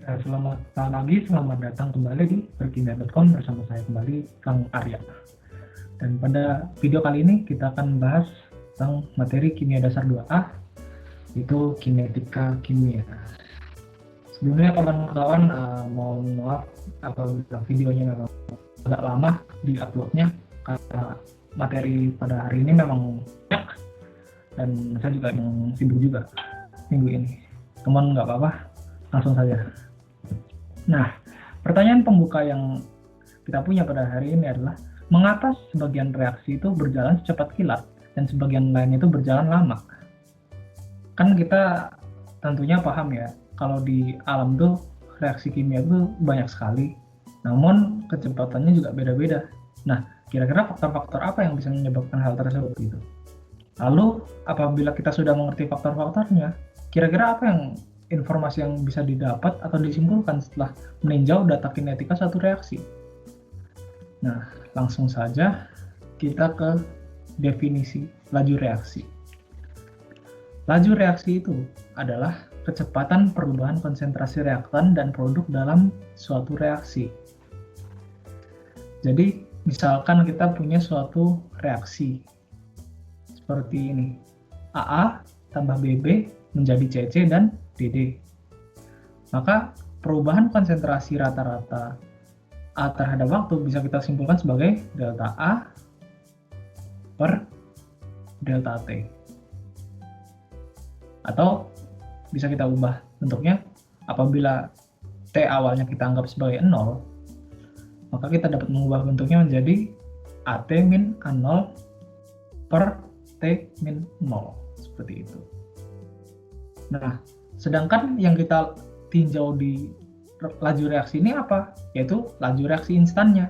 Selamat pagi, selamat datang kembali di berkimia.com bersama saya kembali, Kang Arya. Dan pada video kali ini kita akan bahas tentang materi kimia dasar 2A, yaitu kinetika kimia. Sebelumnya kawan-kawan mohon maaf apabila videonya memang agak lama di uploadnya, karena materi pada hari ini memang banyak dan saya juga yang sibuk juga minggu ini. Teman nggak apa-apa, langsung saja. Nah, pertanyaan pembuka yang kita punya pada hari ini adalah, mengapa sebagian reaksi itu berjalan secepat kilat dan sebagian lain itu berjalan lama? Kan kita tentunya paham ya, kalau di alam tuh reaksi kimia itu banyak sekali, namun kecepatannya juga beda-beda. Nah, kira-kira faktor-faktor apa yang bisa menyebabkan hal tersebut gitu? Lalu, apabila kita sudah mengerti faktor-faktornya, kira-kira apa yang informasi yang bisa didapat atau disimpulkan setelah meninjau data kinetika satu reaksi? Nah, langsung saja kita ke definisi laju reaksi. Laju reaksi itu adalah kecepatan perubahan konsentrasi reaktan dan produk dalam suatu reaksi. Jadi, misalkan kita punya suatu reaksi seperti ini. AA tambah BB menjadi CC dan DD. Maka perubahan konsentrasi rata-rata A terhadap waktu bisa kita simpulkan sebagai delta A per delta T. Atau bisa kita ubah bentuknya, apabila T awalnya kita anggap sebagai 0, maka kita dapat mengubah bentuknya menjadi AT min A0 per T min 0. Seperti itu. Nah, sedangkan yang kita tinjau di laju reaksi ini apa? Yaitu laju reaksi instannya,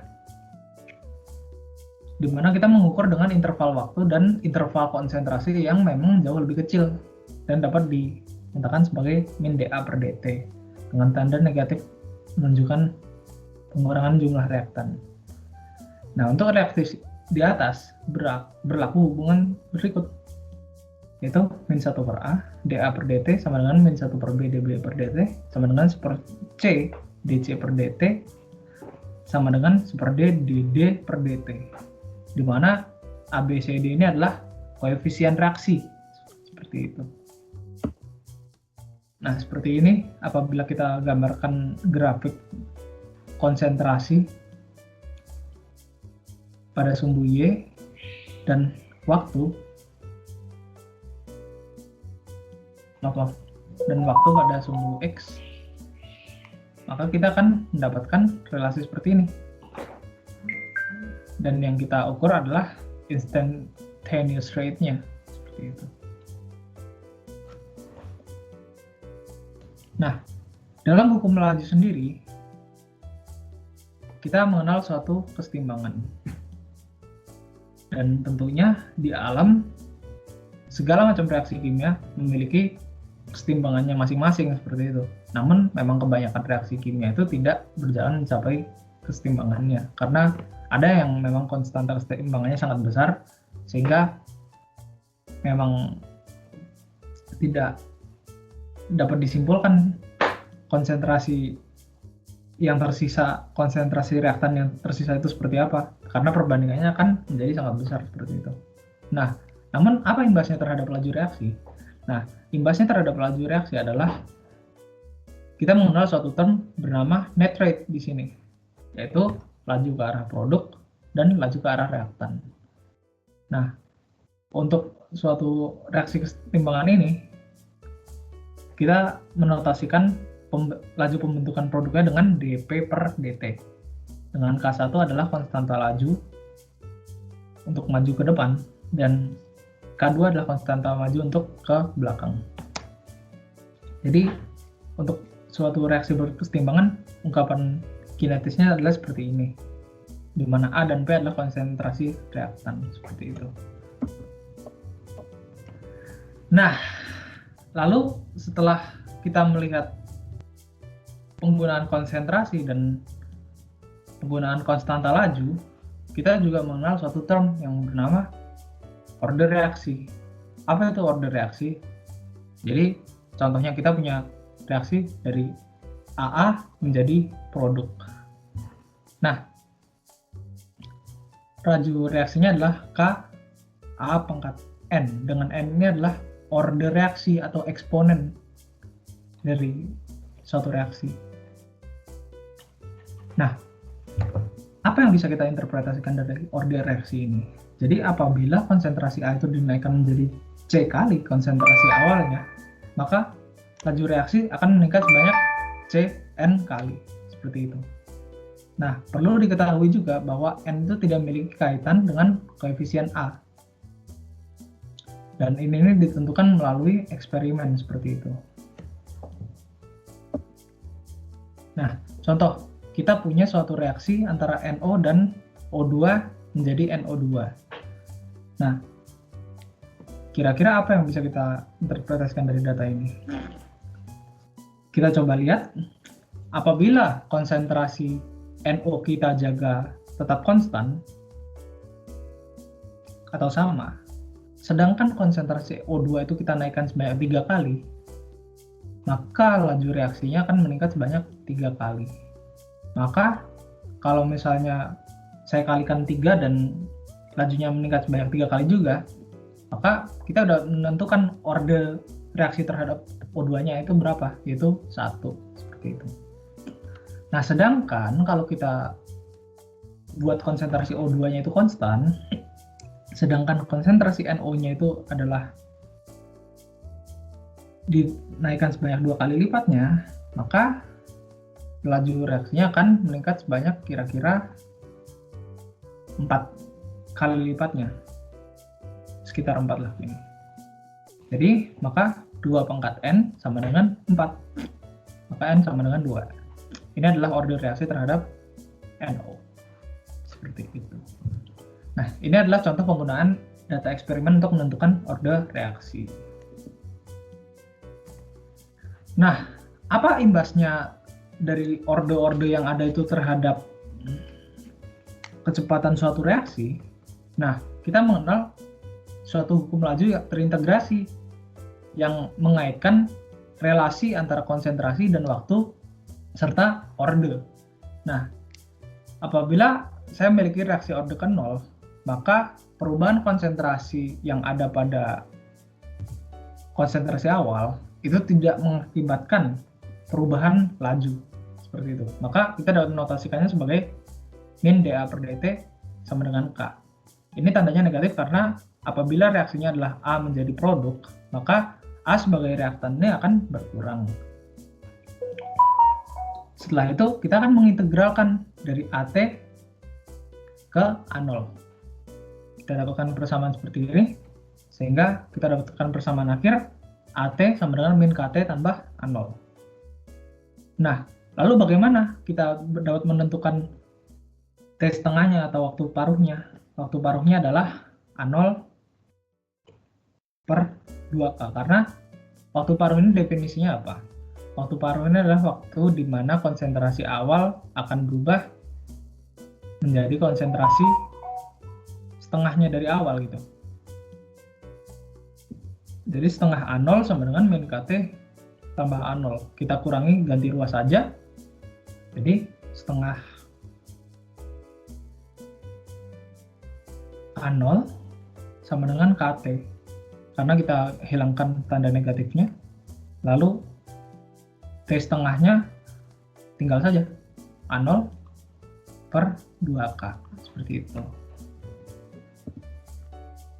di mana kita mengukur dengan interval waktu dan interval konsentrasi yang memang jauh lebih kecil dan dapat dinyatakan sebagai min dA per dt dengan tanda negatif menunjukkan pengurangan jumlah reaktan. Nah, untuk reaksi di atas berlaku hubungan berikut, yaitu min 1 per A dA per dt sama dengan min 1 per B dB per dt sama dengan 1 per C dC per dt sama dengan 1 per D dD per dt, di mana ABCD ini adalah koefisien reaksi, seperti itu. Nah, seperti ini apabila kita gambarkan grafik konsentrasi pada sumbu Y dan waktu pada sumbu X, maka kita akan mendapatkan relasi seperti ini. Dan yang kita ukur adalah instantaneous rate-nya, seperti itu. Nah, dalam hukum laju sendiri, kita mengenal suatu kesetimbangan. Dan tentunya di alam, segala macam reaksi kimia memiliki kesetimbangannya masing-masing, seperti itu. Namun memang kebanyakan reaksi kimia itu tidak berjalan mencapai kesetimbangannya, karena ada yang memang konstanta kesetimbangannya sangat besar, sehingga memang tidak dapat disimpulkan konsentrasi yang tersisa, konsentrasi reaktan yang tersisa itu seperti apa, karena perbandingannya akan menjadi sangat besar, seperti itu. Nah, namun apa imbasnya terhadap laju reaksi? Nah, imbasnya terhadap laju reaksi adalah kita mengenal suatu term bernama net rate di sini, yaitu laju ke arah produk dan laju ke arah reaktan. Nah, untuk suatu reaksi kesetimbangan ini, kita menotasikan laju pembentukan produknya dengan dP per dt, dengan K1 adalah konstanta laju untuk maju ke depan, dan K2 adalah konstanta maju untuk ke belakang. Jadi, untuk suatu reaksi berkesetimbangan, ungkapan kinetisnya adalah seperti ini, di mana A dan P adalah konsentrasi reaktan, seperti itu. Nah, lalu setelah kita melihat penggunaan konsentrasi dan penggunaan konstanta laju, kita juga mengenal suatu term yang bernama order reaksi. Apa itu order reaksi? Jadi contohnya kita punya reaksi dari AA menjadi produk. Nah, laju reaksinya adalah K A pangkat N. Dengan N ini adalah order reaksi atau eksponen dari suatu reaksi. Nah, apa yang bisa kita interpretasikan dari order reaksi ini? Jadi apabila konsentrasi A itu dinaikkan menjadi C kali konsentrasi awalnya, maka laju reaksi akan meningkat sebanyak Cn kali, seperti itu. Nah, perlu diketahui juga bahwa N itu tidak memiliki kaitan dengan koefisien A. Dan ini ditentukan melalui eksperimen seperti itu. Nah, contoh, kita punya suatu reaksi antara NO dan O2 menjadi NO2. Nah, kira-kira apa yang bisa kita interpretasikan dari data ini? Kita coba lihat, apabila konsentrasi NO kita jaga tetap konstan atau sama, sedangkan konsentrasi O2 itu kita naikkan sebanyak 3 kali, maka laju reaksinya akan meningkat sebanyak 3 kali. Maka kalau misalnya saya kalikan 3 dan lajunya meningkat sebanyak 3 kali juga, maka kita udah menentukan order reaksi terhadap O2-nya itu berapa, yaitu 1, seperti itu. Nah, sedangkan kalau kita buat konsentrasi O2-nya itu konstan, sedangkan konsentrasi NO-nya itu adalah dinaikkan sebanyak 2 kali lipatnya, maka laju reaksinya akan meningkat sebanyak kira-kira 4 kali lipatnya, sekitar 4 lah ini. Jadi maka 2 pangkat N sama dengan 4, maka N sama dengan 2. Ini adalah order reaksi terhadap NO, seperti itu. Nah, ini adalah contoh penggunaan data eksperimen untuk menentukan order reaksi. Nah, apa imbasnya dari order-order yang ada itu terhadap kecepatan suatu reaksi? Nah, kita mengenal suatu hukum laju yang terintegrasi yang mengaitkan relasi antara konsentrasi dan waktu serta order. Nah, apabila saya memiliki reaksi order ke 0, maka perubahan konsentrasi yang ada pada konsentrasi awal itu tidak mengakibatkan perubahan laju, seperti itu. Maka kita dapat menotasikannya sebagai min dA per dt sama dengan K. Ini tandanya negatif karena apabila reaksinya adalah A menjadi produk, maka A sebagai reaktannya akan berkurang. Setelah itu kita akan mengintegralkan dari AT ke A0. Kita dapatkan persamaan seperti ini, sehingga kita dapatkan persamaan akhir AT sama dengan min KT tambah A0. Nah, lalu bagaimana kita dapat menentukan T setengahnya atau waktu paruhnya? Waktu paruhnya adalah A0 per 2K, karena waktu paruh ini definisinya apa? Waktu paruh ini adalah waktu di mana konsentrasi awal akan berubah menjadi konsentrasi setengahnya dari awal gitu. Jadi setengah A0 sama dengan min KT tambah A0. Kita kurangi, ganti ruas saja. Jadi setengah A0 sama dengan KT. Karena kita hilangkan tanda negatifnya. Lalu T setengahnya tinggal saja A0 per 2K. Seperti itu.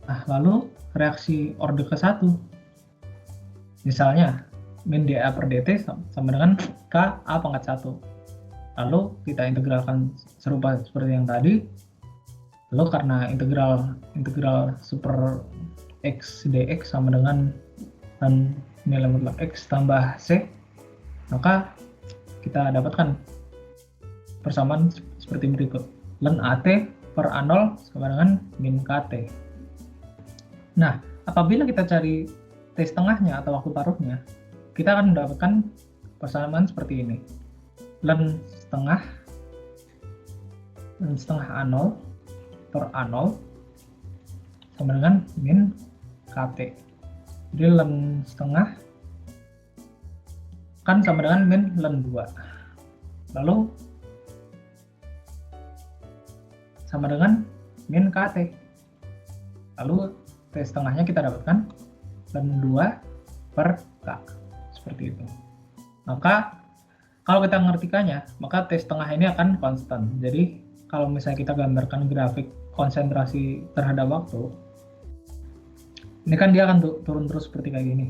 Nah, lalu reaksi order ke-1. Misalnya min dA per dt sama dengan K A pangkat 1. Lalu kita integralkan serupa seperti yang tadi. Lalu karena integral super x dx sama dengan tan nilai mutlak x tambah c, maka kita dapatkan persamaan seperti berikut. Ln AT per A0 sama dengan min KT. Nah, apabila kita cari T setengahnya atau waktu paruhnya, kita akan mendapatkan persamaan seperti ini. Ln setengah A0 per A0 sama dengan min KT. Jadi ln setengah kan sama dengan min len 2. Lalu sama dengan min KT. Lalu T setengahnya kita dapatkan len 2 per K. Seperti itu. Maka kalau kita mengartikannya, maka T setengah ini akan konstan. Jadi kalau misalnya kita gambarkan grafik konsentrasi terhadap waktu, ini kan dia akan turun terus seperti kayak gini.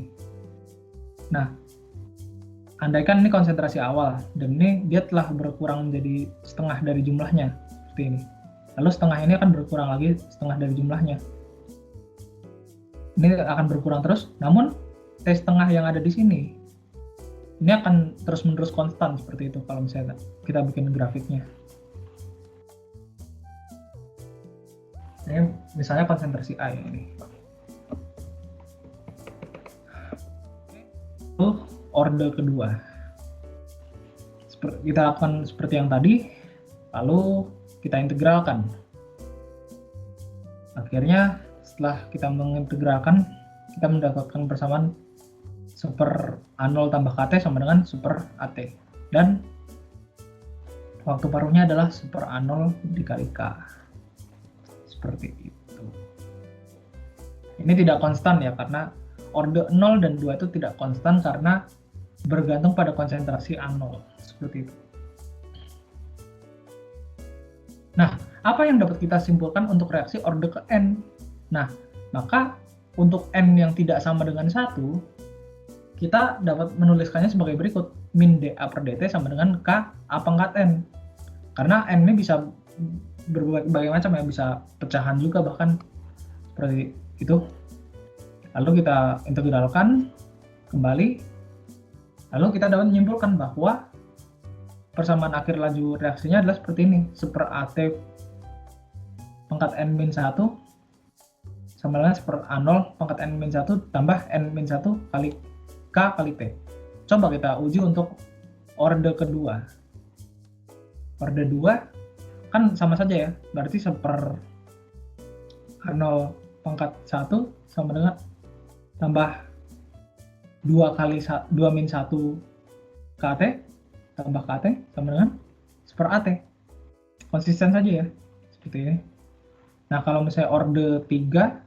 Nah, andaikan ini konsentrasi awal, dan ini dia telah berkurang menjadi setengah dari jumlahnya, seperti ini. Lalu setengah ini akan berkurang lagi setengah dari jumlahnya. Ini akan berkurang terus, namun T setengah yang ada di sini, ini akan terus-menerus konstan seperti itu kalau misalnya kita bikin grafiknya. Ini misalnya konsentrasi A ya ini. Lalu orde kedua. Kita akan seperti yang tadi, lalu kita integralkan. Akhirnya setelah kita mengintegralkan, kita mendapatkan persamaan super A0 tambah KT sama dengan super AT. Dan waktu paruhnya adalah super A0 dikali K. Seperti itu. Ini tidak konstan ya, karena orde 0 dan 2 itu tidak konstan karena bergantung pada konsentrasi A0. Seperti itu. Nah, apa yang dapat kita simpulkan untuk reaksi orde ke N? Nah, maka untuk N yang tidak sama dengan 1, kita dapat menuliskannya sebagai berikut. Min dA per dt sama dengan K A pangkat N. Karena N ini bisa berbagai macam ya, bisa pecahan juga bahkan seperti itu. Lalu kita integralkan kembali. Lalu kita dapat menyimpulkan bahwa persamaan akhir laju reaksinya adalah seperti ini. Super AT pangkat N-1 sama dengan super A0 pangkat N-1 tambah N-1 kali K kali T. Coba kita uji untuk orde kedua. Orde 2 kan sama saja ya, berarti super A0 pangkat 1 sama dengan tambah 2 kali 2 min 1 KT tambah KT sama dengan super AT. Konsisten saja ya, seperti ini. Nah, kalau misalnya orde 3,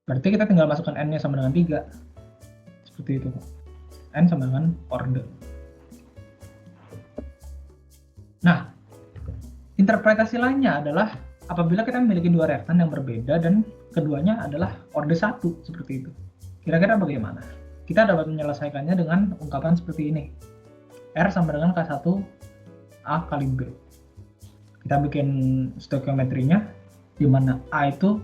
berarti kita tinggal masukkan N-nya sama dengan 3. Seperti itu. N sama dengan orde. Nah, interpretasi lainnya adalah apabila kita memiliki dua reaktan yang berbeda dan keduanya adalah orde 1, seperti itu. Kira-kira bagaimana? Kita dapat menyelesaikannya dengan ungkapan seperti ini. R sama dengan K1 A kali B. Kita bikin stoikiometrinya, di mana A itu,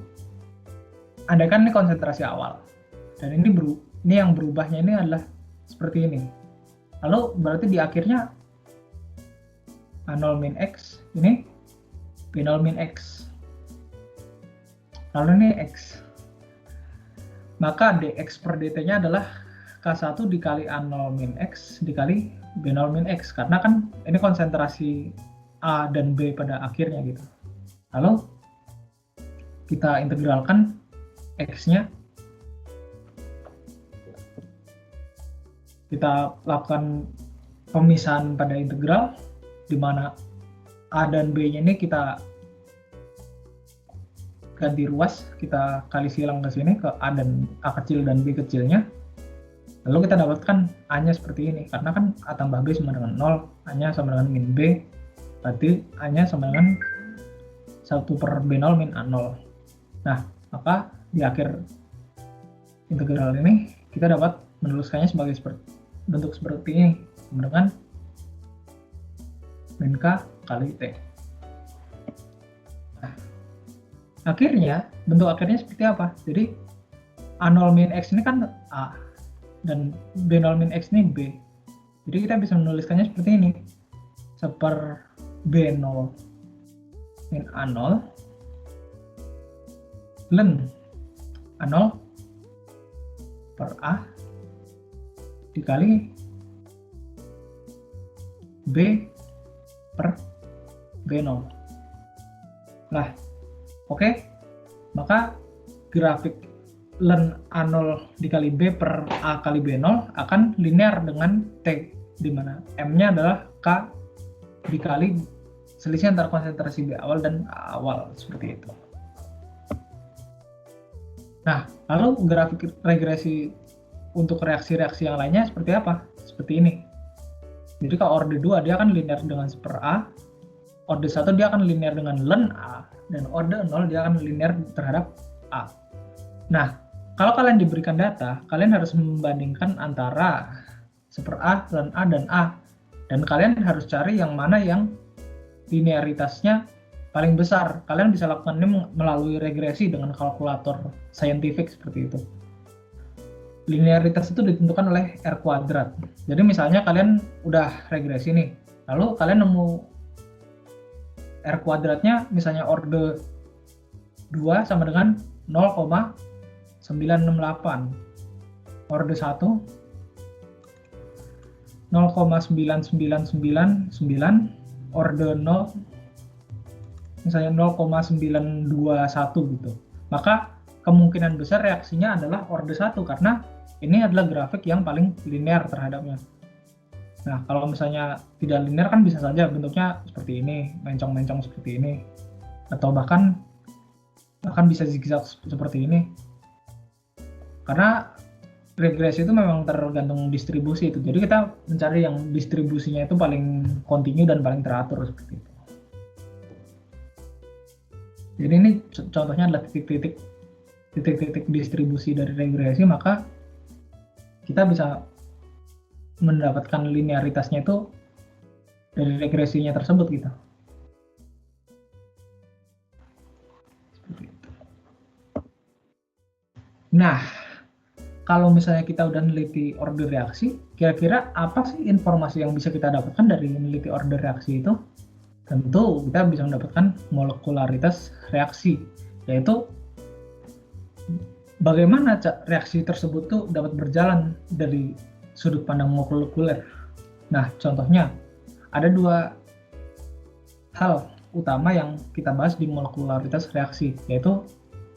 andaikan ini konsentrasi awal, dan ini yang berubahnya ini adalah seperti ini. Lalu berarti di akhirnya A0 min X, ini B0 min X. Lalu ini X. Maka dx per dt-nya adalah K1 dikali A0 min X dikali B0 min X. Karena kan ini konsentrasi A dan B pada akhirnya gitu. Lalu kita integralkan X-nya. Kita lakukan pemisahan pada integral, di mana A dan B-nya ini kita ganti ruas, kita kali silang ke sini ke A kecil dan B kecilnya. Lalu kita dapatkan A-nya seperti ini, karena kan A tambah B sama dengan 0, A-nya sama dengan min B, berarti A-nya sama dengan 1 per B0 min A0. Nah, maka di akhir integral ini kita dapat menuliskannya sebagai bentuk seperti ini, sama dengan min K kali T. Nah, akhirnya, bentuk akhirnya seperti apa? Jadi, A0 min X ini kan A, dan B0 min X ini B. Jadi kita bisa menuliskannya seperti ini. Seper B0 min A0 len A0 per A dikali B per B0. Nah, oke. Maka grafik ln A0 dikali B per A kali B0 akan linear dengan T, di mana M-nya adalah K dikali selisih antara konsentrasi B awal dan A awal, seperti itu. Nah, lalu grafik regresi untuk reaksi-reaksi yang lainnya seperti apa? Seperti ini. Jadi kalau orde 2 dia akan linear dengan per A, orde 1 dia akan linear dengan ln A, dan orde 0 dia akan linear terhadap A. Nah, kalau kalian diberikan data, kalian harus membandingkan antara seper A, ln A, dan A. Dan kalian harus cari yang mana yang linearitasnya paling besar. Kalian bisa lakukan ini melalui regresi dengan kalkulator saintifik seperti itu. Linearitas itu ditentukan oleh R kuadrat. Jadi misalnya kalian udah regresi nih, lalu kalian nemu R kuadratnya misalnya orde 2 sama dengan 0,968. Orde 1 0,9999, orde 0 misalnya 0,921 gitu. Maka kemungkinan besar reaksinya adalah orde 1 karena ini adalah grafik yang paling linear terhadapnya. Nah, kalau misalnya tidak linear kan bisa saja bentuknya seperti ini, mencong-mencong seperti ini, atau bahkan bisa zigzag seperti ini. Karena regresi itu memang tergantung distribusi itu. Jadi kita mencari yang distribusinya itu paling kontinu dan paling teratur seperti itu. Jadi ini contohnya adalah titik-titik distribusi dari regresi, maka kita bisa mendapatkan linearitasnya itu dari regresinya tersebut gitu. Nah, kalau misalnya kita udah meneliti orde reaksi, kira-kira apa sih informasi yang bisa kita dapatkan dari meneliti orde reaksi itu? Tentu kita bisa mendapatkan molekularitas reaksi, yaitu bagaimana reaksi tersebut tuh dapat berjalan dari sudut pandang molekuler. Nah, contohnya ada dua hal utama yang kita bahas di molekularitas reaksi, yaitu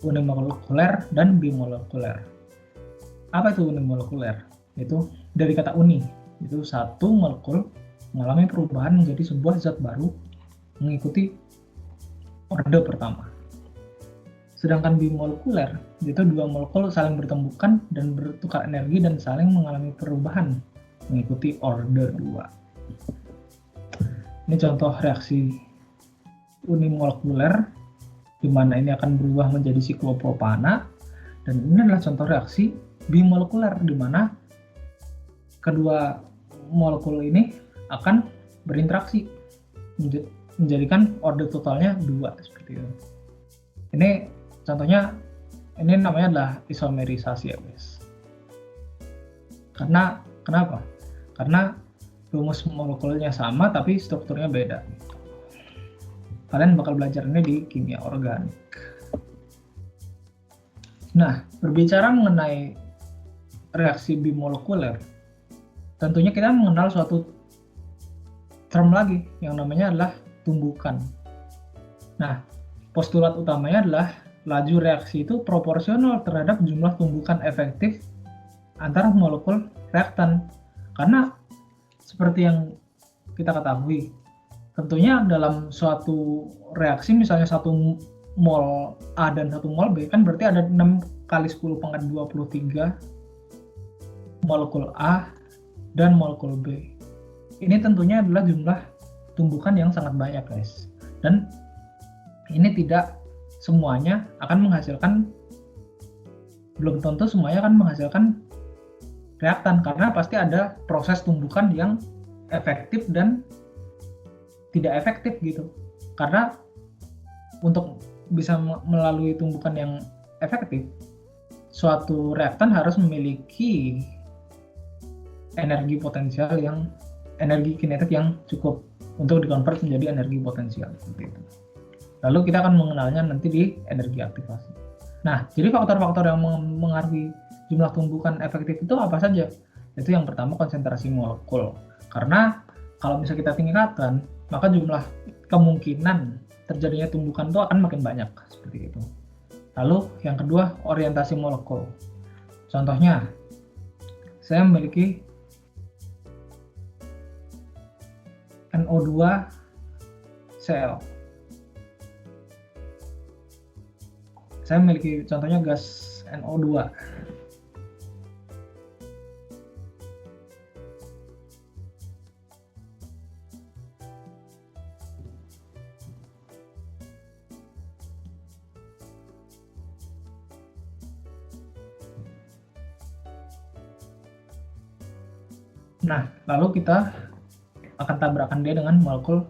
unimolekuler dan bimolekuler. Apa itu unimolekuler? Itu dari kata uni, itu satu molekul mengalami perubahan menjadi sebuah zat baru mengikuti orde pertama. Sedangkan bimolekuler, itu dua molekul saling bertembukan dan bertukar energi dan saling mengalami perubahan mengikuti orde 2. Ini contoh reaksi unimolekuler, di mana ini akan berubah menjadi siklopropana, dan ini adalah contoh reaksi bimolekuler, di mana kedua molekul ini akan berinteraksi menjadikan orde totalnya 2 seperti itu. Ini contohnya, ini namanya adalah isomerisasi ya guys. Kenapa? Karena rumus molekulnya sama tapi strukturnya beda. Kalian bakal belajar ini di kimia organik. Nah, berbicara mengenai reaksi bimolekuler, tentunya kita mengenal suatu term lagi yang namanya adalah tumbukan. Nah, postulat utamanya adalah laju reaksi itu proporsional terhadap jumlah tumbukan efektif antara molekul reaktan. Karena seperti yang kita ketahui, tentunya dalam suatu reaksi misalnya 1 mol A dan 1 mol B kan berarti ada 6 kali 10 pangkat 23 molekul A dan molekul B. Ini tentunya adalah jumlah tumbukan yang sangat banyak guys. Dan ini tidak semuanya akan menghasilkan, belum tentu semuanya akan menghasilkan reaktan, karena pasti ada proses tumbukan yang efektif dan tidak efektif gitu. Karena untuk bisa melalui tumbukan yang efektif, suatu reaktan harus memiliki energi potensial yang energi kinetik yang cukup untuk dikonvert menjadi energi potensial seperti itu. Lalu kita akan mengenalnya nanti di energi aktivasi. Nah, jadi faktor-faktor yang mengaruhi jumlah tumbukan efektif itu apa saja? Itu yang pertama konsentrasi molekul. Karena kalau misalnya kita tingkatkan, maka jumlah kemungkinan terjadinya tumbukan itu akan makin banyak seperti itu. Lalu yang kedua, orientasi molekul. Contohnya, saya memiliki NO2Cl. Saya memiliki contohnya gas NO2. Nah, lalu kita akan tabrakan dia dengan molekul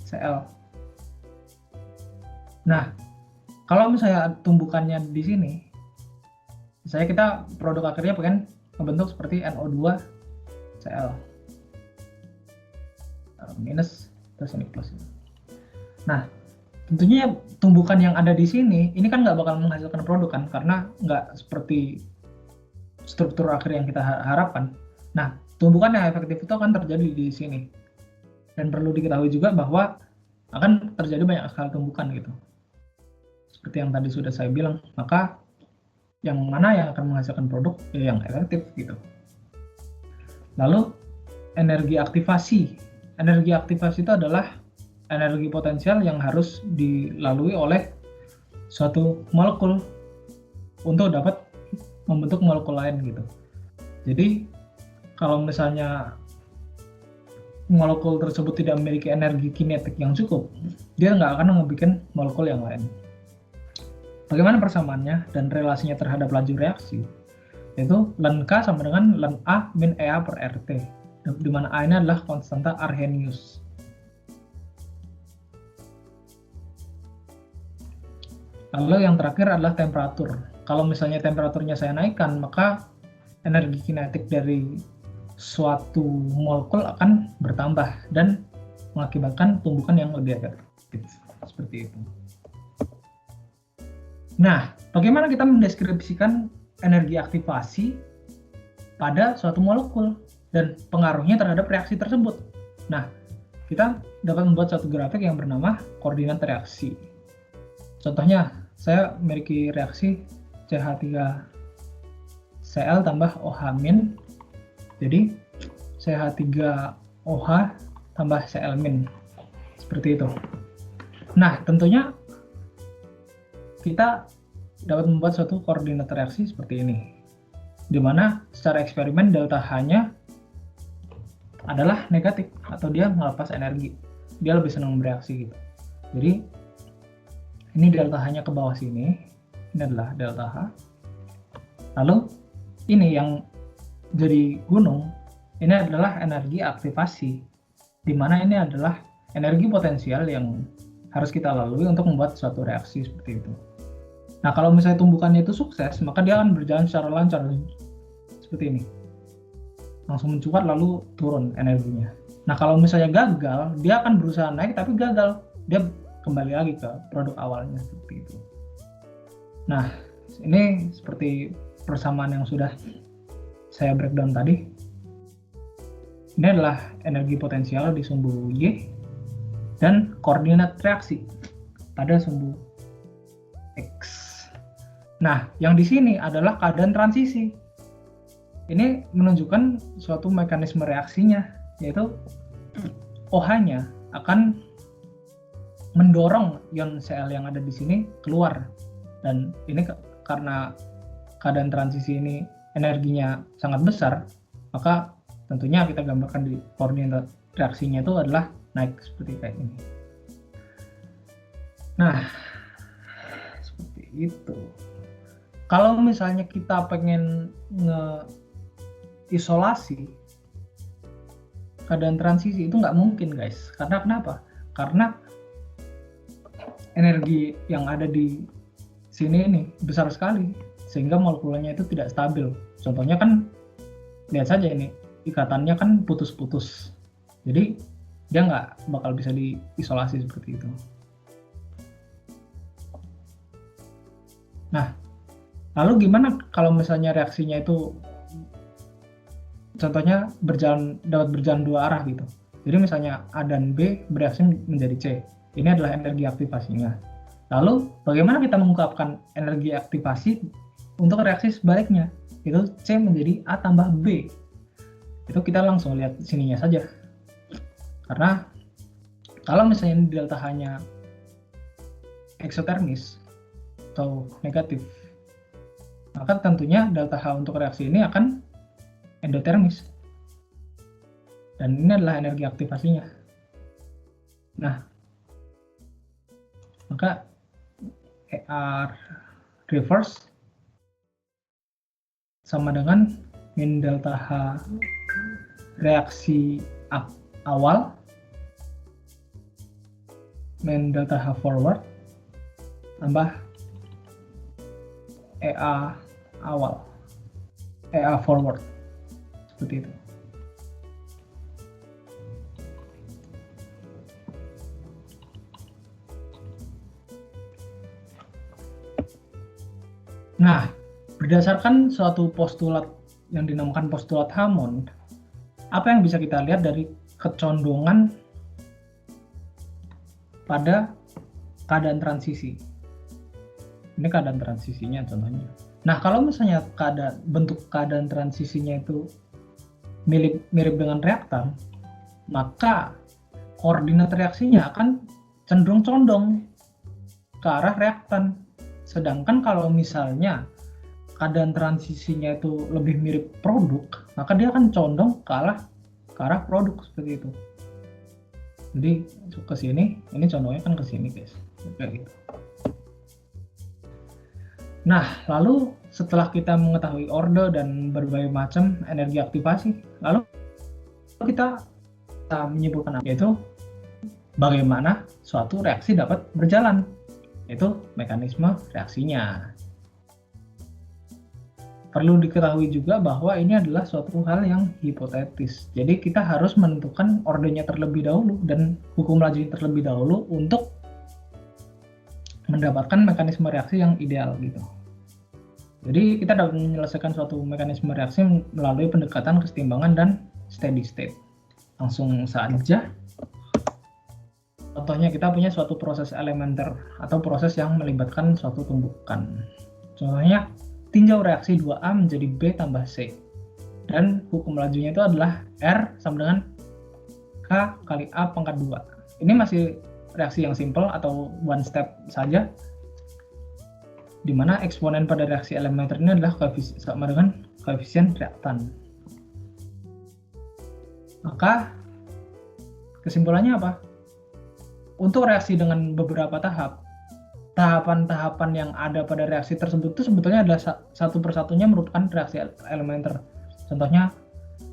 Cl. Nah, kalau misalnya tumbukannya di sini, misalnya kita produk akhirnya pengen membentuk seperti NO2Cl. Minus, terus ini plus. Nah, tentunya tumbukan yang ada di sini, ini kan nggak bakal menghasilkan produk kan, karena nggak seperti struktur akhir yang kita harapkan. Nah, tumbukan yang efektif itu akan terjadi di sini. Dan perlu diketahui juga bahwa akan terjadi banyak sekali tumbukan gitu. Seperti yang tadi sudah saya bilang, maka yang mana yang akan menghasilkan produk ya yang efektif gitu. Lalu energi aktivasi. Energi aktivasi itu adalah energi potensial yang harus dilalui oleh suatu molekul untuk dapat membentuk molekul lain gitu. Jadi kalau misalnya molekul tersebut tidak memiliki energi kinetik yang cukup, dia nggak akan membuat molekul yang lain. Bagaimana persamaannya dan relasinya terhadap laju reaksi? Yaitu ln K sama dengan ln A min EA per RT, di mana A ini adalah konstanta Arrhenius. Lalu yang terakhir adalah temperatur. Kalau misalnya temperaturnya saya naikkan, maka energi kinetik dari suatu molekul akan bertambah dan mengakibatkan tumbukan yang lebih efektif. Seperti itu. Nah, bagaimana kita mendeskripsikan energi aktivasi pada suatu molekul dan pengaruhnya terhadap reaksi tersebut? Nah, kita dapat membuat suatu grafik yang bernama koordinat reaksi. Contohnya, saya memiliki reaksi CH3Cl tambah OH-. Jadi CH3OH tambah Cl-. Seperti itu. Nah, tentunya kita dapat membuat suatu koordinat reaksi seperti ini, di mana secara eksperimen delta H-nya adalah negatif atau dia melepas energi. Dia lebih senang bereaksi gitu. Jadi ini delta H-nya ke bawah sini. Ini adalah delta H. Lalu ini yang jadi gunung, ini adalah energi aktivasi, di mana ini adalah energi potensial yang harus kita lalui untuk membuat suatu reaksi seperti itu. Nah, kalau misalnya tumbukannya itu sukses, maka dia akan berjalan secara lancar seperti ini, langsung mencuat lalu turun energinya. Nah, kalau misalnya gagal, dia akan berusaha naik tapi gagal, dia kembali lagi ke produk awalnya seperti itu. Nah, ini seperti persamaan yang sudah saya breakdown tadi. Ini adalah energi potensial di sumbu Y dan koordinat reaksi pada sumbu X. Nah, yang di sini adalah keadaan transisi. Ini menunjukkan suatu mekanisme reaksinya, yaitu OH-nya akan mendorong ion Cl yang ada di sini keluar. Dan ini karena keadaan transisi ini energinya sangat besar, maka tentunya kita gambarkan di koordinat reaksinya itu adalah naik seperti kayak ini. Nah, seperti itu. Kalau misalnya kita pengen ngeisolasi keadaan transisi, itu nggak mungkin guys. Karena kenapa? Karena energi yang ada di sini ini besar sekali, sehingga molekulnya itu tidak stabil. Contohnya kan, lihat saja ini, ikatannya kan putus-putus. Jadi dia nggak bakal bisa diisolasi seperti itu. Nah, lalu gimana kalau misalnya reaksinya itu, contohnya dapat berjalan dua arah gitu. Jadi misalnya A dan B bereaksi menjadi C. Ini adalah energi aktivasinya. Lalu bagaimana kita mengungkapkan energi aktivasi untuk reaksi sebaliknya? Itu C menjadi A tambah B. Itu kita langsung lihat sininya saja. Karena kalau misalnya delta H-nya eksotermis atau negatif, maka tentunya delta H untuk reaksi ini akan endotermis. Dan ini adalah energi aktivasinya. Nah, maka ER reverse sama dengan min delta H reaksi awal min delta H forward tambah EA awal, EA forward, seperti itu. Nah, berdasarkan suatu postulat yang dinamakan postulat Hammond, apa yang bisa kita lihat dari kecondongan pada keadaan transisi? Ini keadaan transisinya contohnya. Nah, kalau misalnya bentuk keadaan transisinya itu mirip dengan reaktan, maka koordinat reaksinya akan cenderung condong ke arah reaktan. Sedangkan kalau misalnya keadaan transisinya itu lebih mirip produk, maka dia akan condong ke arah produk, seperti itu. Jadi ke sini, ini condongnya kan ke sini, guys. Kayak gitu. Nah, lalu setelah kita mengetahui orde dan berbagai macam energi aktivasi, lalu kita menyimpulkan yaitu bagaimana suatu reaksi dapat berjalan, yaitu mekanisme reaksinya. Perlu diketahui juga bahwa ini adalah suatu hal yang hipotetis. Jadi kita harus menentukan ordenya terlebih dahulu dan hukum lajunya terlebih dahulu untuk mendapatkan mekanisme reaksi yang ideal gitu. Jadi kita dapat menyelesaikan suatu mekanisme reaksi melalui pendekatan kesetimbangan dan steady state. Langsung saja. Contohnya kita punya suatu proses elementer atau proses yang melibatkan suatu tumbukan. Contohnya tinjau reaksi 2A menjadi B tambah C. Dan hukum lajunya itu adalah R sama dengan K kali A pangkat 2. Ini masih reaksi yang simple atau one step saja, di mana eksponen pada reaksi elementer ini adalah sama dengan koefisien reaktan. Maka kesimpulannya apa? Untuk reaksi dengan beberapa tahapan-tahapan yang ada pada reaksi tersebut itu sebetulnya adalah satu persatunya merupakan reaksi elementer. Contohnya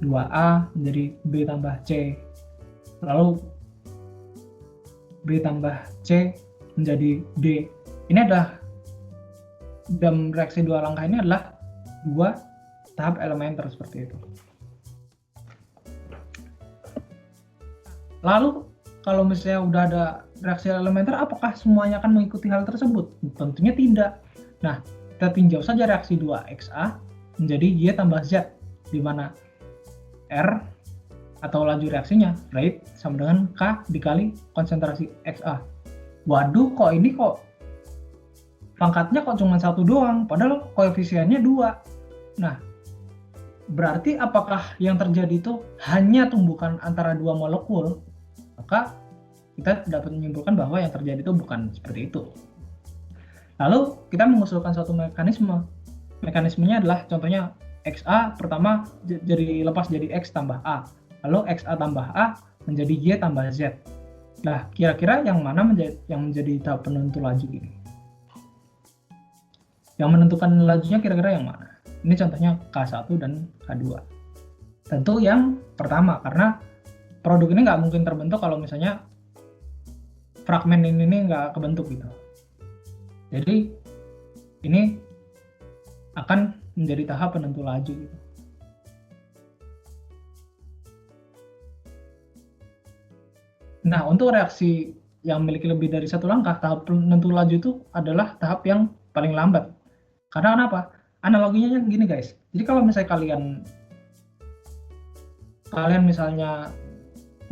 2A menjadi B tambah C, lalu B tambah C menjadi D. Ini adalah dalam reaksi dua langkah ini adalah dua tahap elementer seperti itu. Lalu kalau misalnya udah ada reaksi elementer, apakah semuanya akan mengikuti hal tersebut? Tentunya tidak. Nah, kita tinjau saja reaksi 2XA menjadi Y tambah Z, di mana R atau laju reaksinya, rate, sama dengan K dikali konsentrasi XA. Waduh, kok ini pangkatnya cuma satu doang, padahal koefisiennya 2. Nah, berarti apakah yang terjadi itu hanya tumbukan antara dua molekul? Maka kita dapat menyimpulkan bahwa yang terjadi itu bukan seperti itu. Lalu kita mengusulkan suatu mekanisme. Mekanismenya adalah contohnya XA pertama lepas jadi X tambah A. Lalu XA tambah A menjadi Y tambah Z. Nah, kira-kira yang mana yang menjadi tahap penentu laju ini? Yang menentukan lajunya kira-kira yang mana? Ini contohnya K1 dan K2. Tentu yang pertama, karena produk ini nggak mungkin terbentuk kalau misalnya fragmen ini nggak kebentuk gitu. Jadi ini akan menjadi tahap penentu laju gitu. Nah, untuk reaksi yang memiliki lebih dari satu langkah, tahap penentu laju itu adalah tahap yang paling lambat. Karena kenapa? Analoginya gini guys. Jadi kalau misalnya kalian misalnya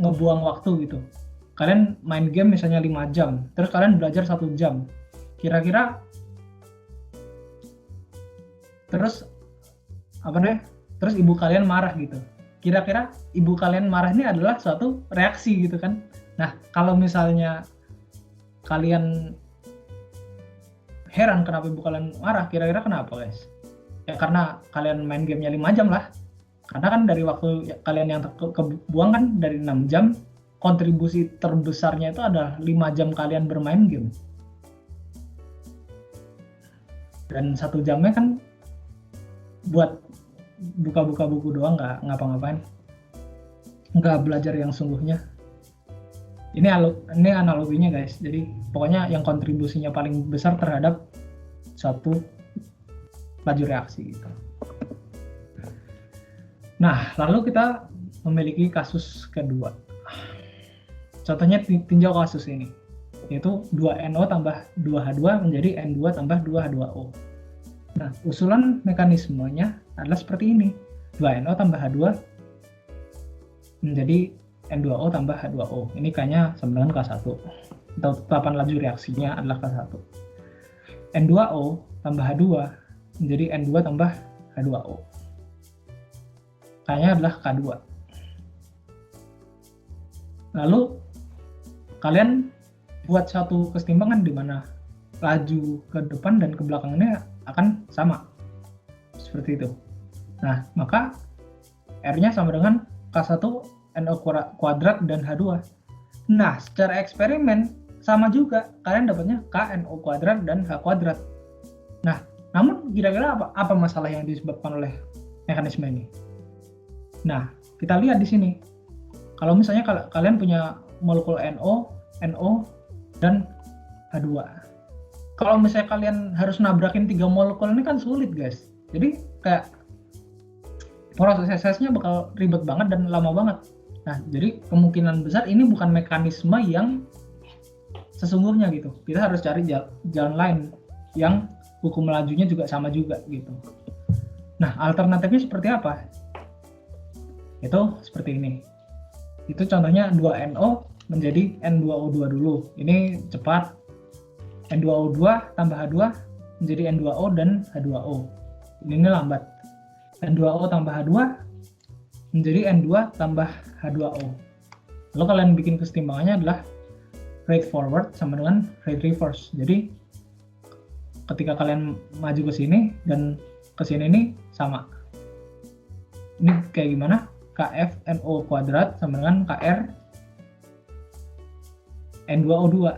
ngebuang waktu gitu. Kalian main game misalnya 5 jam, terus kalian belajar 1 jam. kira-kira terus terus ibu kalian marah gitu. Kira-kira ibu kalian marah ini adalah suatu reaksi gitu kan. Nah, kalau misalnya kalian heran kenapa ibu kalian marah, kira-kira kenapa guys? Ya karena kalian main gamenya 5 jam lah. Karena kan dari waktu kalian yang kebuang kan dari 6 jam, kontribusi terbesarnya itu adalah 5 jam kalian bermain game. Dan 1 jamnya kan buat buka-buka buku doang, nggak ngapa-ngapain, nggak belajar yang sungguhnya. Ini analoginya guys. Jadi pokoknya yang kontribusinya paling besar terhadap suatu laju reaksi gitu. Nah, lalu kita memiliki kasus kedua. Contohnya tinjau kasus ini, yaitu 2NO tambah 2H2 menjadi N2 tambah 2H2O. Nah, usulan mekanismenya adalah seperti ini. 2NO tambah H2 menjadi N2O tambah H2O. Ini kayaknya sama dengan K1. Atau tetapan laju reaksinya adalah K1. N2O tambah H2 menjadi N2 tambah H2O. Kayaknya adalah K2. Lalu kalian buat satu kesetimbangan di mana laju ke depan dan ke belakangnya akan sama. Seperti itu. Nah, maka R-nya sama dengan K1 NO kuadrat dan H2. Nah, secara eksperimen sama juga. Kalian dapatnya K NO kuadrat dan H kuadrat. Nah, namun kira-kira apa masalah yang disebabkan oleh mekanisme ini? Nah, kita lihat di sini. Kalau misalnya kalian punya molekul NO, dan H2. Kalau misalnya kalian harus nabrakin 3 molekul ini kan sulit guys. Jadi kayak prosesnya bakal ribet banget dan lama banget. Nah, jadi kemungkinan besar ini bukan mekanisme yang sesungguhnya gitu. Kita harus cari jalan lain yang hukum lajunya juga sama juga gitu. Nah, alternatifnya seperti apa? Itu seperti ini. Itu contohnya 2NO menjadi N2O2 dulu. Ini cepat. N2O2 tambah H2 menjadi N2O dan H2O. Ini lambat. N2O tambah H2 menjadi N2 tambah H2O. Lalu kalian bikin kesetimbangannya adalah rate forward sama dengan rate reverse. Jadi ketika kalian maju ke sini dan ke sini ini sama. Ini kayak gimana? KF NO kuadrat sama dengan KR N2O2.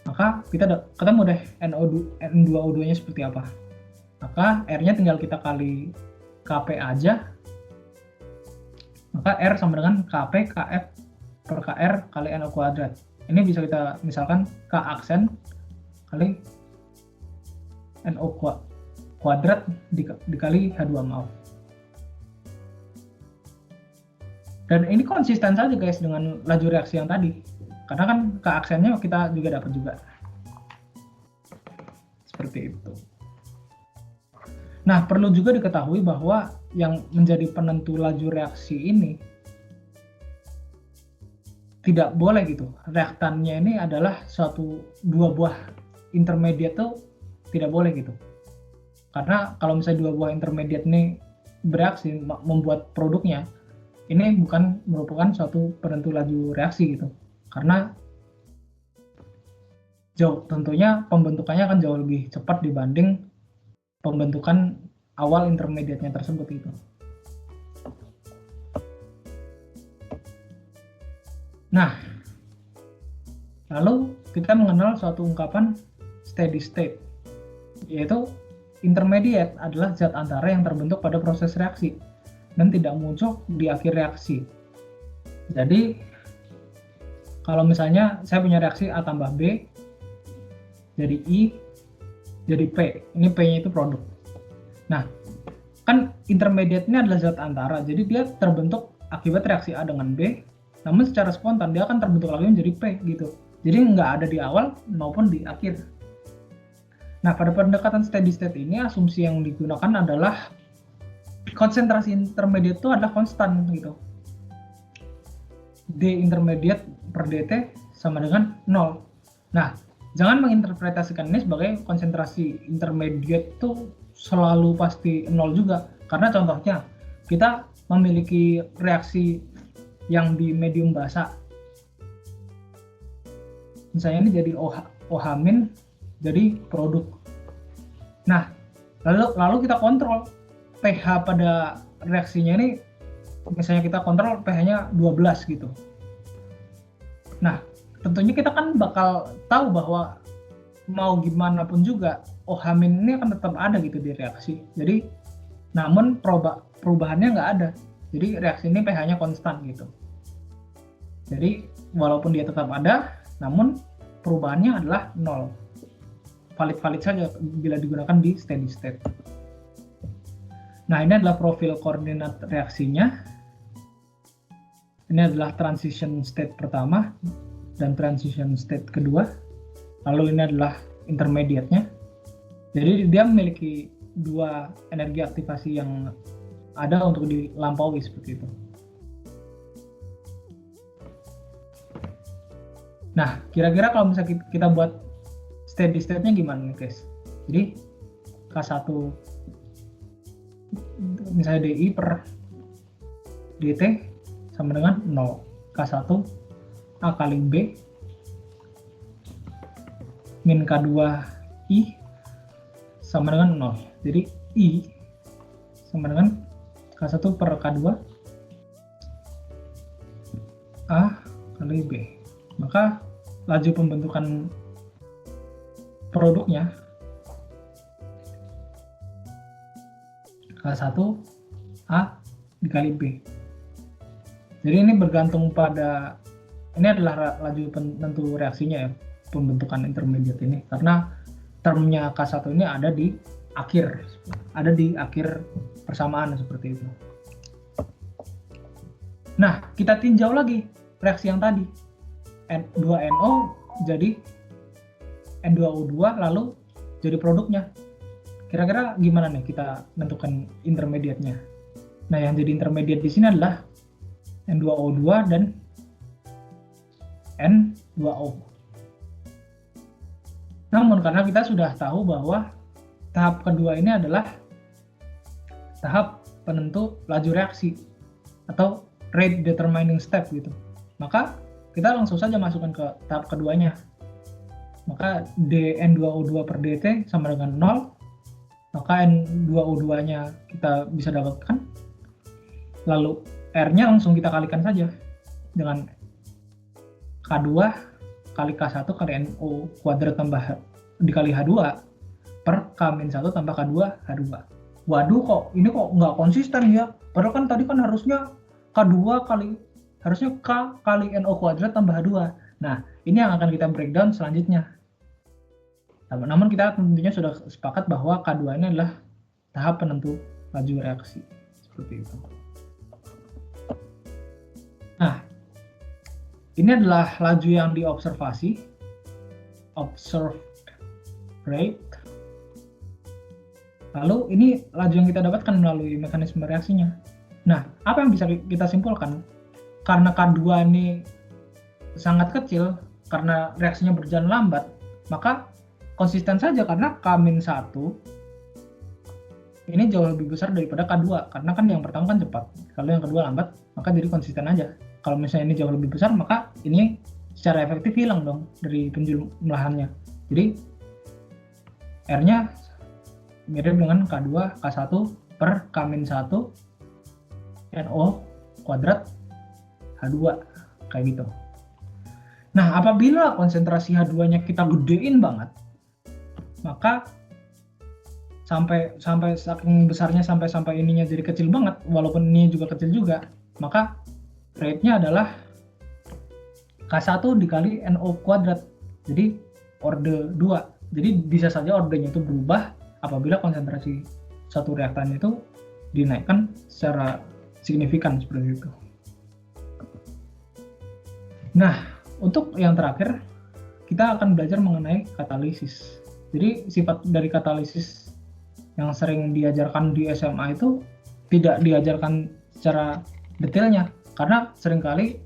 Maka kita ketemu deh N2O2 nya seperti apa. Maka R nya tinggal kita kali KP aja. Maka R sama dengan KP KF per KR kali NO kuadrat. Ini bisa kita misalkan K aksen kali NO kuadrat dikali H2 maaf. Dan ini konsisten saja guys dengan laju reaksi yang tadi. Karena kan ke aksennya kita juga dapat juga. Seperti itu. Nah, perlu juga diketahui bahwa yang menjadi penentu laju reaksi ini tidak boleh gitu. Reaktannya ini adalah dua buah intermediate tuh tidak boleh gitu. Karena kalau misalnya 2 buah intermediate ini bereaksi membuat produknya, ini bukan merupakan suatu penentu laju reaksi gitu. Karena tentunya pembentukannya akan jauh lebih cepat dibanding pembentukan awal intermediate-nya tersebut gitu. Nah, lalu kita mengenal suatu ungkapan steady state, yaitu intermediate adalah zat antara yang terbentuk pada proses reaksi dan tidak muncul di akhir reaksi. Jadi kalau misalnya saya punya reaksi A tambah B jadi I jadi P, ini P-nya itu produk. Nah, kan intermediate ini adalah zat antara, jadi dia terbentuk akibat reaksi A dengan B, namun secara spontan dia akan terbentuk lagi menjadi P gitu. Jadi nggak ada di awal maupun di akhir. Nah, pada pendekatan steady state ini asumsi yang digunakan adalah konsentrasi intermediate itu adalah konstan gitu. D intermediate per dt sama dengan 0. Nah, jangan menginterpretasikan ini sebagai konsentrasi intermediate itu selalu pasti 0 juga. Karena contohnya, kita memiliki reaksi yang di medium basa. Misalnya ini jadi OH- jadi produk. Nah, lalu kita kontrol pH pada reaksinya ini, misalnya kita kontrol pH-nya 12 gitu. Nah, tentunya kita kan bakal tahu bahwa mau gimana pun juga OH- ini akan tetap ada gitu di reaksi. Jadi, namun perubahannya nggak ada. Jadi reaksi ini pH-nya konstan gitu. Jadi walaupun dia tetap ada, namun perubahannya adalah 0. Valid-valid saja bila digunakan di steady state. Nah, ini adalah profil koordinat reaksinya. Ini adalah transition state pertama dan transition state kedua. Lalu ini adalah intermediate-nya. Jadi dia memiliki dua energi aktivasi yang ada untuk dilampaui seperti itu. Nah, kira-kira kalau misalnya kita buat steady state-nya gimana nih guys? Jadi K1 misalnya DI per DT sama dengan 0. K1 A kali B min K2 I sama dengan 0. Jadi I sama dengan K1 per K2 A kali B. Maka laju pembentukan produknya K1 A dikali B. Jadi ini bergantung pada, ini adalah laju penentu reaksinya ya, pembentukan intermediate ini, karena termnya K1 ini ada di akhir persamaan seperti itu. Nah, kita tinjau lagi reaksi yang tadi. N2NO jadi N2O2 lalu jadi produknya. Kira-kira gimana nih kita menentukan intermediate-nya? Nah, yang jadi intermediate di sini adalah N2O2 dan N2O. Namun karena kita sudah tahu bahwa tahap kedua ini adalah tahap penentu laju reaksi atau rate determining step gitu. Maka kita langsung saja masukkan ke tahap keduanya. Maka dN2O2 per dt sama dengan 0. Maka N2O2-nya kita bisa dapatkan. Lalu R-nya langsung kita kalikan saja dengan K2 kali K1 kali NO kuadrat tambah dikali H2 per K-1 tambah K2 H2. Waduh, ini kok nggak konsisten ya? Padahal kan tadi kan harusnya K2 harusnya K kali NO kuadrat tambah H2. Nah, ini yang akan kita breakdown selanjutnya. Namun kita tentunya sudah sepakat bahwa K2 ini adalah tahap penentu laju reaksi. Seperti itu. Nah, ini adalah laju yang diobservasi. Observed rate. Lalu ini laju yang kita dapatkan melalui mekanisme reaksinya. Nah, apa yang bisa kita simpulkan? Karena K2 ini sangat kecil, karena reaksinya berjalan lambat, maka konsisten saja karena K-1 ini jauh lebih besar daripada K2, karena kan yang pertama kan cepat, kalau yang kedua lambat, maka jadi konsisten aja. Kalau misalnya ini jauh lebih besar, maka ini secara efektif hilang dong dari penjumlahannya. Jadi R-nya mirip dengan K2, K1 per K-1 NO kuadrat H2, kayak gitu. Nah, apabila konsentrasi H2-nya kita gedein banget, maka sampai saking besarnya sampai ininya jadi kecil banget, walaupun ini juga kecil juga, maka rate-nya adalah K1 dikali NO kuadrat. Jadi orde 2. Jadi bisa saja ordenya itu berubah apabila konsentrasi satu reaktan itu dinaikkan secara signifikan seperti itu. Nah, untuk yang terakhir, kita akan belajar mengenai katalisis. Jadi, sifat dari katalisis yang sering diajarkan di SMA itu tidak diajarkan secara detailnya, karena seringkali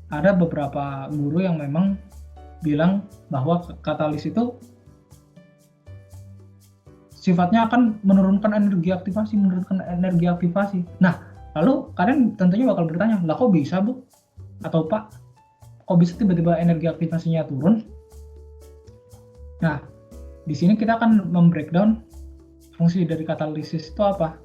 ada beberapa guru yang memang bilang bahwa katalis itu sifatnya akan menurunkan energi aktivasi. Nah, lalu kalian tentunya bakal bertanya, lah kok bisa Bu? Atau Pak, kok bisa tiba-tiba energi aktivasinya turun? Nah, di sini kita akan membreakdown fungsi dari katalisis itu apa.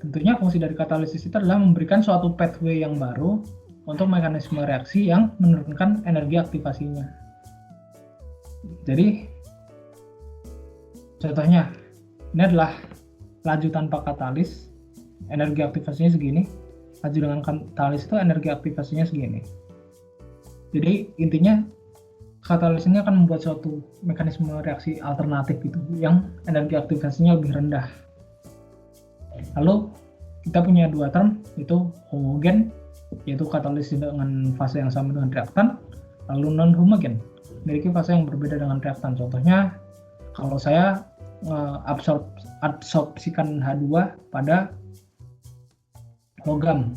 Tentunya fungsi dari katalisis itu adalah memberikan suatu pathway yang baru untuk mekanisme reaksi yang menurunkan energi aktivasinya. Jadi, contohnya, ini adalah laju tanpa katalis, energi aktivasinya segini. Laju dengan katalis itu energi aktivasinya segini. Jadi intinya katalis ini akan membuat suatu mekanisme reaksi alternatif gitu, yang energi aktivasinya lebih rendah. Lalu kita punya dua term, itu homogen, yaitu katalis dengan fase yang sama dengan reaktan, lalu non-homogen, memiliki fase yang berbeda dengan reaktan. Contohnya, kalau saya absorpsikan H2 pada logam.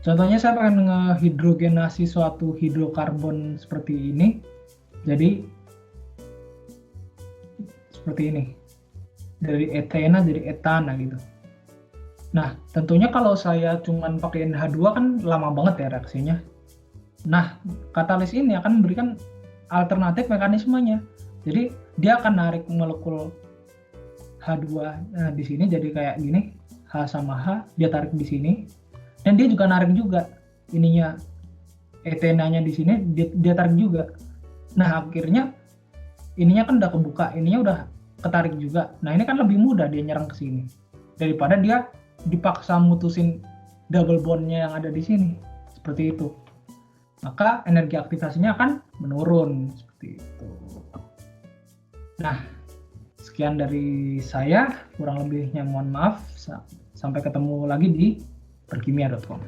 Contohnya saya pengen ngehidrogenasi suatu hidrokarbon seperti ini, jadi seperti ini, dari etena jadi etana gitu. Nah, tentunya kalau saya cuman pakai H2 kan lama banget ya reaksinya. Nah, katalis ini akan memberikan alternatif mekanismenya. Jadi dia akan narik molekul H2 di sini jadi kayak gini, H sama H, dia tarik di sini. Dan dia juga narik juga ininya, etenanya di sini dia tarik juga. Nah, akhirnya ininya kan udah kebuka, ininya udah ketarik juga. Nah, ini kan lebih mudah dia nyerang ke sini daripada dia dipaksa mutusin double bondnya yang ada di sini. Seperti itu. Maka energi aktivasinya akan menurun seperti itu. Nah, sekian dari saya, kurang lebihnya mohon maaf. Sampai ketemu lagi di perkimia.com.